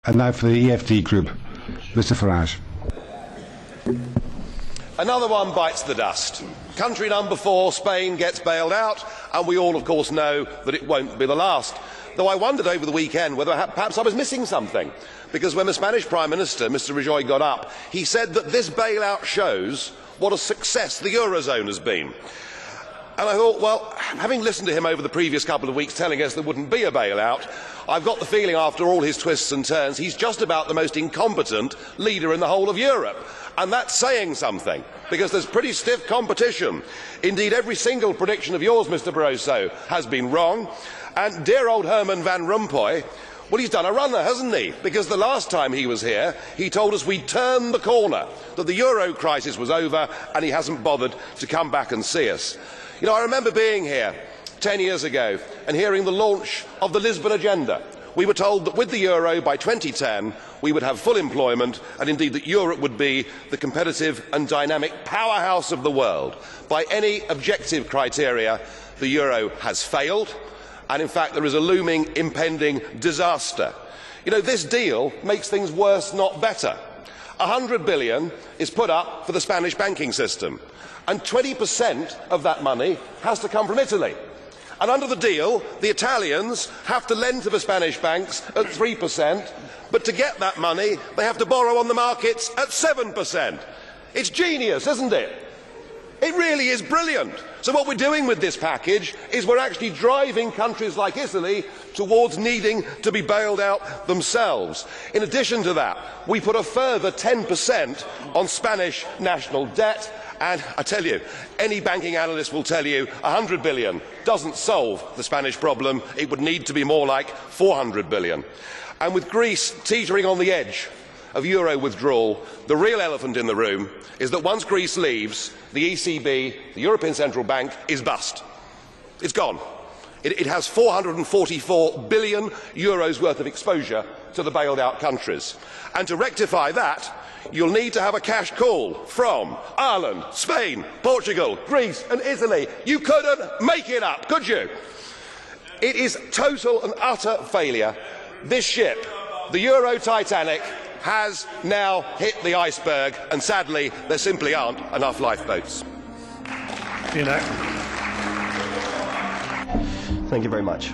And now for the EFD group, Mr. Farage. Another one bites the dust. Country number 4, Spain, gets bailed out, and we all, of course, know that it won't be the last. Though I wondered over the weekend whether perhaps I was missing something, because when the Spanish Prime Minister, Mr. Rajoy, got up, he said that this bailout shows what a success the Eurozone has been. And I thought, well, having listened to him over the previous couple of weeks telling us there wouldn't be a bailout, I've got the feeling after all his twists and turns he's just about the most incompetent leader in the whole of Europe. And that's saying something, because there's pretty stiff competition. Indeed, every single prediction of yours, Mr. Barroso, has been wrong. And dear old Herman Van Rompuy, well, he's done a runner, hasn't he? Because the last time he was here, he told us we'd turned the corner, that the euro crisis was over, and he hasn't bothered to come back and see us. You know, I remember being here 10 years ago and hearing the launch of the Lisbon Agenda. We were told that with the euro by 2010 we would have full employment, and indeed that Europe would be the competitive and dynamic powerhouse of the world. By any objective criteria, the euro has failed, and in fact there is a looming impending disaster. You know, this deal makes things worse, not better. 100 billion is put up for the Spanish banking system, and 20% of that money has to come from Italy. And under the deal, the Italians have to lend to the Spanish banks at 3%, but to get that money, they have to borrow on the markets at 7%. It's genius, isn't it? It really is brilliant. So what we're doing with this package is we're actually driving countries like Italy towards needing to be bailed out themselves. In addition to that, we put a further 10% on Spanish national debt. And I tell you, any banking analyst will tell you 100 billion doesn't solve the Spanish problem. It would need to be more like 400 billion. And with Greece teetering on the edge of euro withdrawal, the real elephant in the room is that once Greece leaves, the ECB, the European Central Bank, is bust. It's gone. It has 444 billion euros worth of exposure to the bailed out countries. And to rectify that, you'll need to have a cash call from Ireland, Spain, Portugal, Greece and Italy. You couldn't make it up, could you? It is total and utter failure. This ship, the Euro Titanic, has now hit the iceberg, and sadly there simply aren't enough lifeboats. Thank you very much.